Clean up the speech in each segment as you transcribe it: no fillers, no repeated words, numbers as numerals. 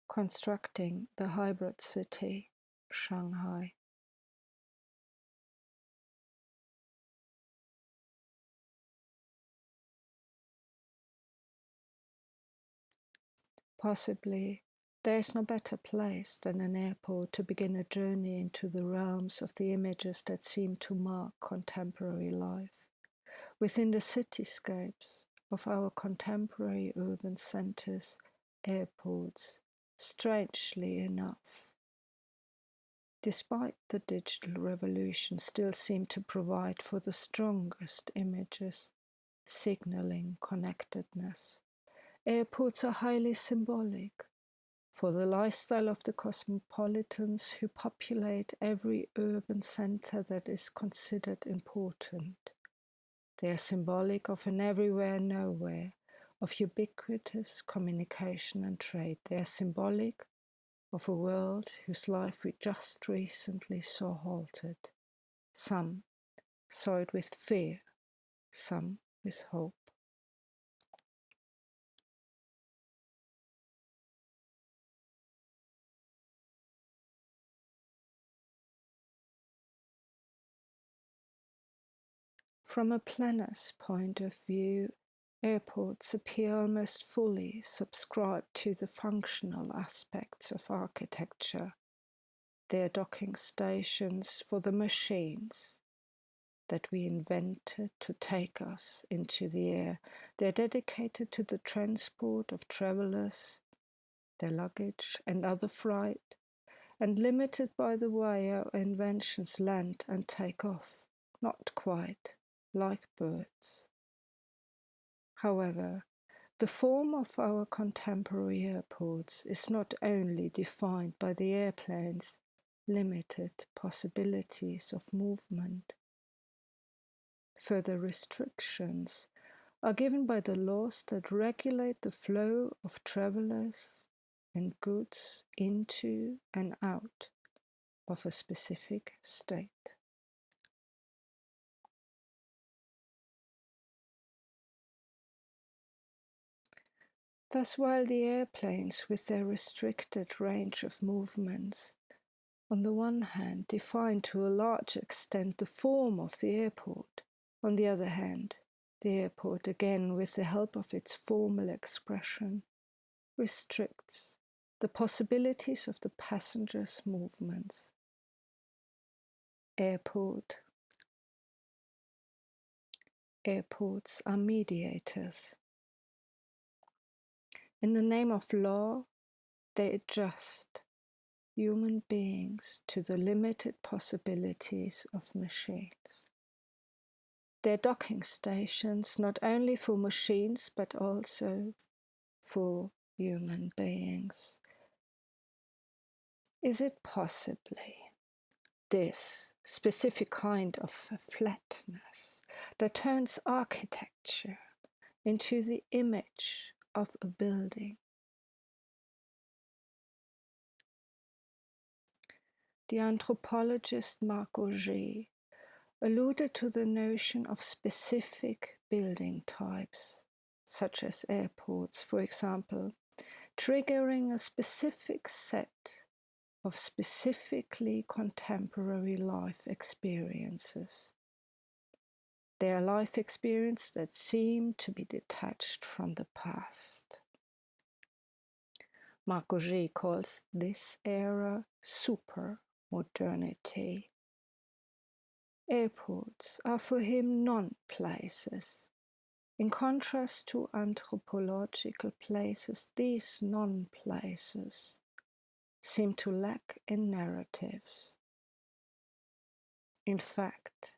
constructing the hybrid city, Shanghai. Possibly, there is no better place than an airport to begin a journey into the realms of the images that seem to mark contemporary life. Within the cityscapes of our contemporary urban centers, airports, strangely enough, despite the digital revolution, still seem to provide for the strongest images, signaling connectedness. Airports are highly symbolic for the lifestyle of the cosmopolitans who populate every urban center that is considered important. They are symbolic of an everywhere, nowhere, of ubiquitous communication and trade. They are symbolic of a world whose life we just recently saw halted. Some saw it with fear, some with hope. From a planner's point of view, airports appear almost fully subscribed to the functional aspects of architecture. They are docking stations for the machines that we invented to take us into the air. They are dedicated to the transport of travelers, their luggage and other freight, and limited by the way our inventions land and take off, not quite like birds. However, the form of our contemporary airports is not only defined by the airplane's limited possibilities of movement. Further restrictions are given by the laws that regulate the flow of travelers and goods into and out of a specific state. Thus, while the airplanes, with their restricted range of movements, on the one hand define to a large extent the form of the airport, on the other hand, the airport, again with the help of its formal expression, restricts the possibilities of the passengers' movements. Airports are mediators. In the name of law, they adjust human beings to the limited possibilities of machines. They're docking stations not only for machines but also for human beings. Is it possibly this specific kind of flatness that turns architecture into the image of a building? The anthropologist Marc Auger alluded to the notion of specific building types, such as airports, for example, triggering a specific set of specifically contemporary life experiences. They are life experiences that seem to be detached from the past. Marc Auger calls this era super-modernity. Airports are for him non-places. In contrast to anthropological places, these non-places seem to lack in narratives. In fact,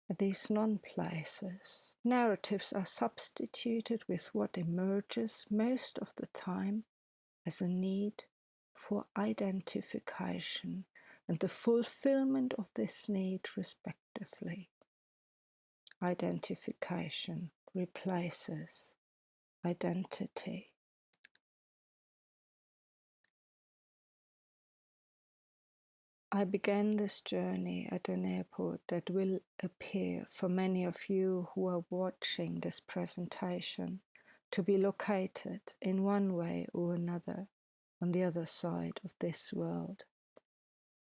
at these non-places, narratives are substituted with what emerges most of the time as a need for identification and the fulfillment of this need respectively. Identification replaces identity. I began this journey at an airport that will appear for many of you who are watching this presentation to be located in one way or another on the other side of this world.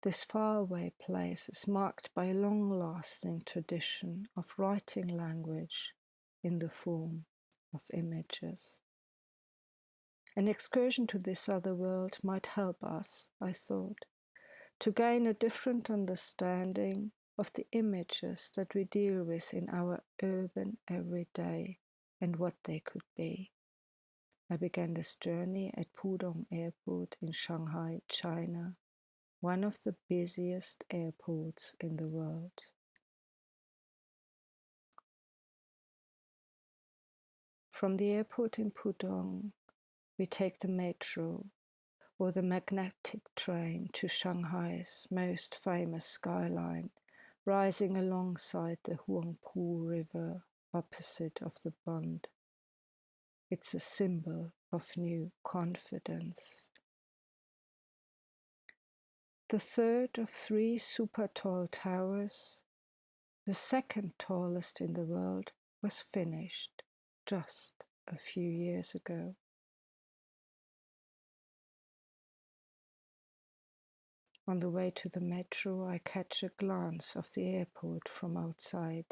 This faraway place is marked by a long-lasting tradition of writing language in the form of images. An excursion to this other world might help us, I thought, to gain a different understanding of the images that we deal with in our urban everyday and what they could be. I began this journey at Pudong Airport in Shanghai, China, one of the busiest airports in the world. From the airport in Pudong, we take the metro or the magnetic train to Shanghai's most famous skyline, rising alongside the Huangpu River opposite of the Bund. It's a symbol of new confidence. The third of 3 super tall towers, the second tallest in the world, was finished just a few years ago. On the way to the metro, I catch a glance of the airport from outside.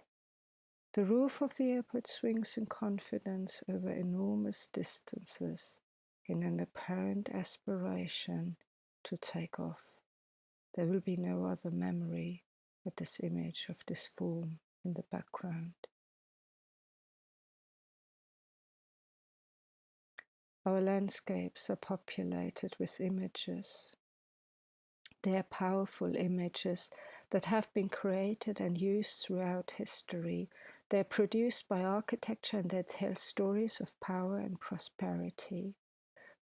The roof of the airport swings in confidence over enormous distances in an apparent aspiration to take off. There will be no other memory but this image of this form in the background. Our landscapes are populated with images. They are powerful images that have been created and used throughout history. They are produced by architecture and they tell stories of power and prosperity.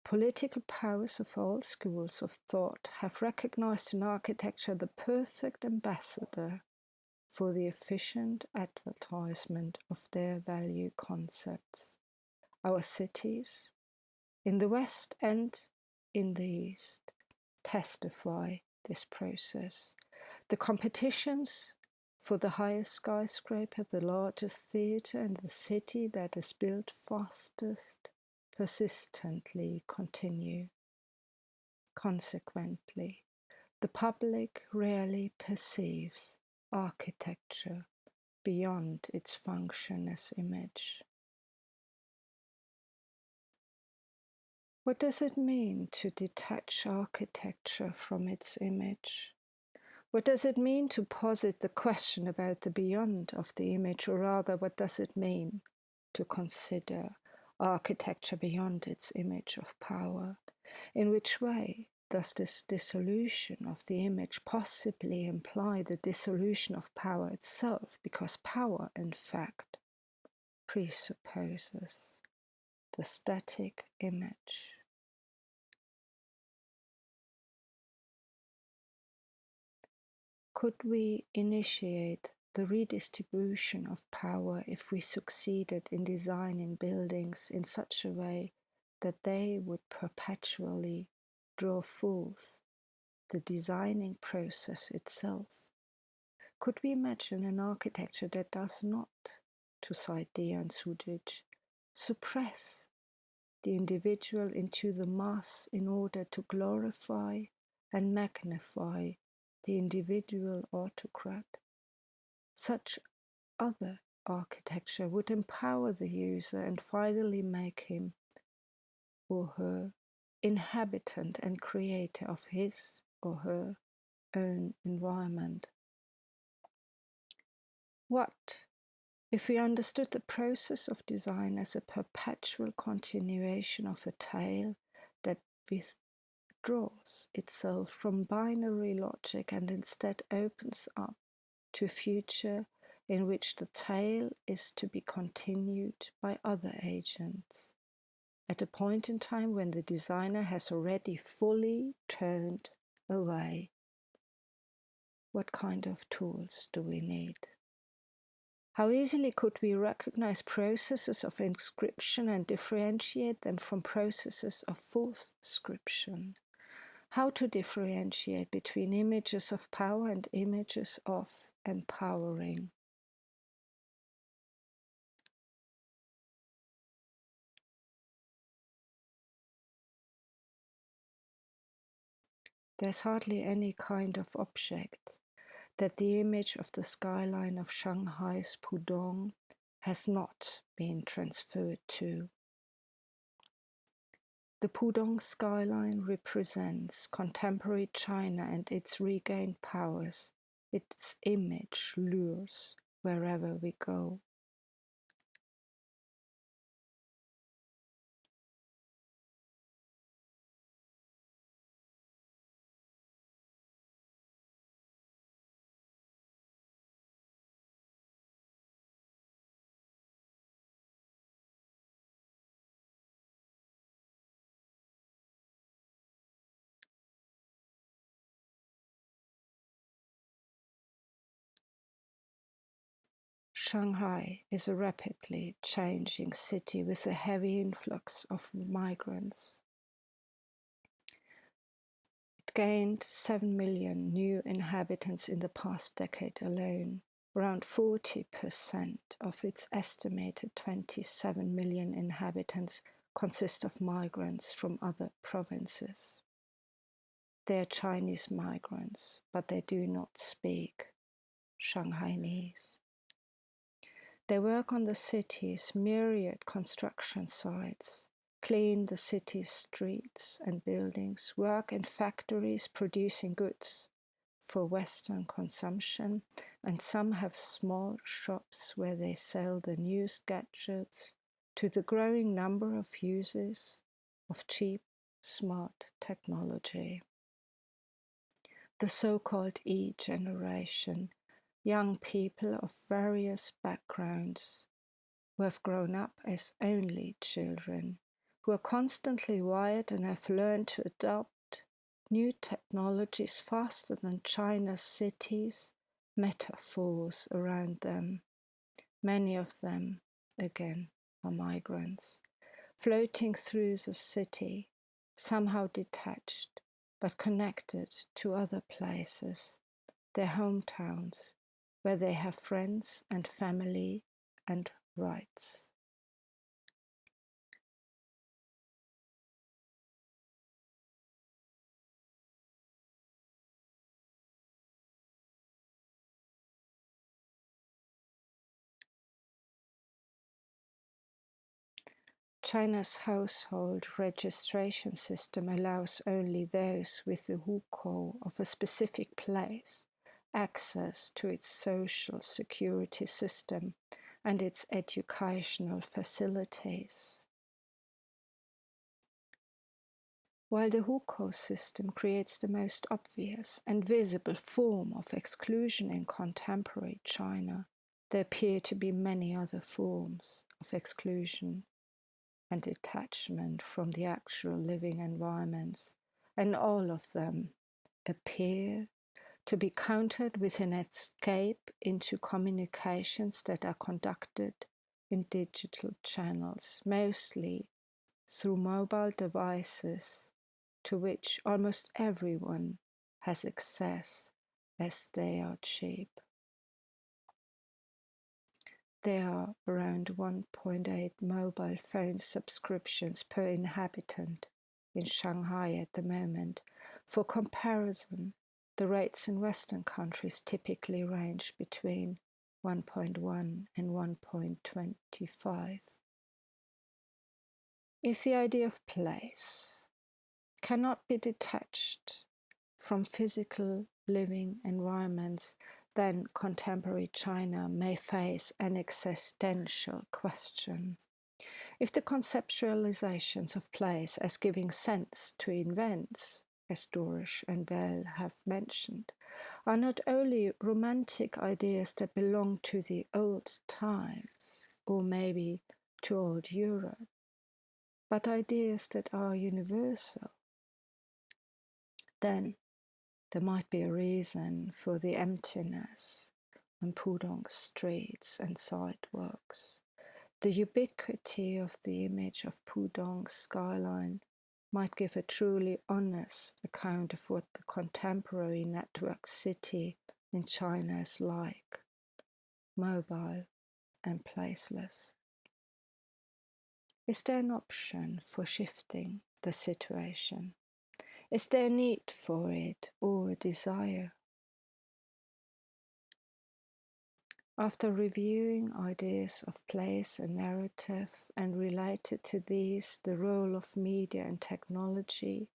Political powers of all schools of thought have recognized in architecture the perfect ambassador for the efficient advertisement of their value concepts. Our cities, in the West and in the East, testify this process. The competitions for the highest skyscraper, the largest theatre, and the city that is built fastest persistently continue. Consequently, the public rarely perceives architecture beyond its function as image. What does it mean to detach architecture from its image? What does it mean to posit the question about the beyond of the image, or rather, what does it mean to consider architecture beyond its image of power? In which way does this dissolution of the image possibly imply the dissolution of power itself, because power, in fact, presupposes the static image? Could we initiate the redistribution of power if we succeeded in designing buildings in such a way that they would perpetually draw forth the designing process itself? Could we imagine an architecture that does not, to cite Diane Sujic, suppress the individual into the mass in order to glorify and magnify the individual autocrat? Such other architecture would empower the user and finally make him or her inhabitant and creator of his or her own environment. What if we understood the process of design as a perpetual continuation of a tale that withdraws itself from binary logic and instead opens up to a future in which the tale is to be continued by other agents, at a point in time when the designer has already fully turned away? What kind of tools do we need? How easily could we recognize processes of inscription and differentiate them from processes of postscription? How to differentiate between images of power and images of empowering? There's hardly any kind of object that the image of the skyline of Shanghai's Pudong has not been transferred to. The Pudong skyline represents contemporary China and its regained powers. Its image lures wherever we go. Shanghai is a rapidly changing city with a heavy influx of migrants. It gained 7 million new inhabitants in the past decade alone. Around 40% of its estimated 27 million inhabitants consist of migrants from other provinces. They are Chinese migrants, but they do not speak Shanghainese. They work on the city's myriad construction sites, clean the city's streets and buildings, work in factories producing goods for Western consumption, and some have small shops where they sell the newest gadgets to the growing number of users of cheap, smart technology. The so-called E-generation, young people of various backgrounds who have grown up as only children, who are constantly wired and have learned to adopt new technologies faster than China's cities, metaphors around them. Many of them, again, are migrants, floating through the city, somehow detached, but connected to other places, their hometowns, where they have friends and family and rights. China's household registration system allows only those with the hukou of a specific place access to its social security system and its educational facilities. While the hukou system creates the most obvious and visible form of exclusion in contemporary China, there appear to be many other forms of exclusion and detachment from the actual living environments, and all of them appear to be countered with an escape into communications that are conducted in digital channels, mostly through mobile devices to which almost everyone has access as they are cheap. There are around 1.8 mobile phone subscriptions per inhabitant in Shanghai at the moment. For comparison, the rates in Western countries typically range between 1.1 and 1.25. If the idea of place cannot be detached from physical living environments, then contemporary China may face an existential question. If the conceptualizations of place as giving sense to events, as Dorish and Bell have mentioned, are not only romantic ideas that belong to the old times, or maybe to old Europe, but ideas that are universal, then there might be a reason for the emptiness on Pudong streets and sidewalks. The ubiquity of the image of Pudong's skyline might give a truly honest account of what the contemporary network city in China is like, mobile and placeless. Is there an option for shifting the situation? Is there need for it or a desire? After reviewing ideas of place and narrative and related to these the role of media and technology,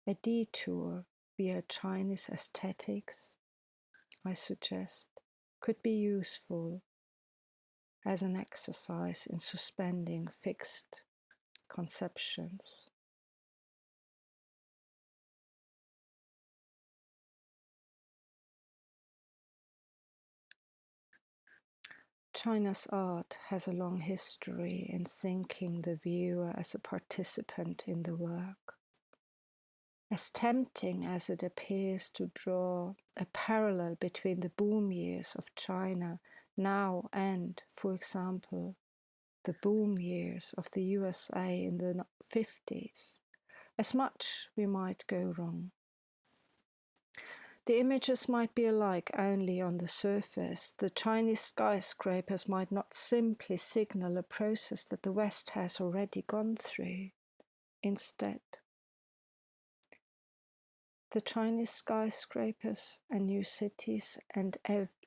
a detour via Chinese aesthetics, I suggest, could be useful as an exercise in suspending fixed conceptions. China's art has a long history in thinking the viewer as a participant in the work. As tempting as it appears to draw a parallel between the boom years of China now and, for example, the boom years of the USA in the 50s, as much we might go wrong. The images might be alike only on the surface. The Chinese skyscrapers might not simply signal a process that the West has already gone through. Instead, the Chinese skyscrapers and new cities and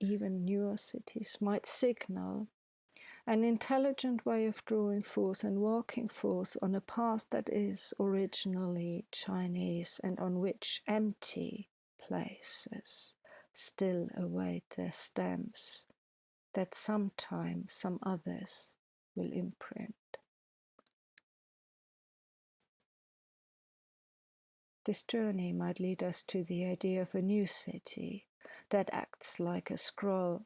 even newer cities might signal an intelligent way of drawing forth and walking forth on a path that is originally Chinese and on which empty places still await their stamps that sometime some others will imprint. This journey might lead us to the idea of a new city that acts like a scroll.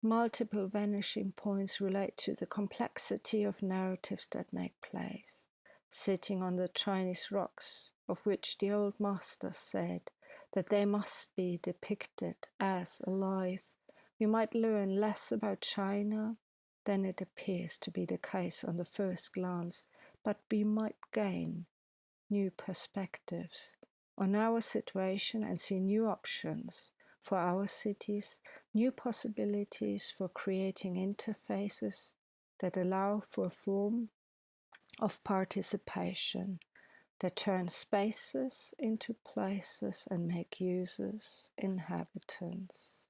Multiple vanishing points relate to the complexity of narratives that make place. Sitting on the Chinese rocks, of which the old masters said that they must be depicted as alive, we might learn less about China than it appears to be the case on the first glance, but we might gain new perspectives on our situation and see new options for our cities, new possibilities for creating interfaces that allow for a form of participation that turn spaces into places and make users inhabitants.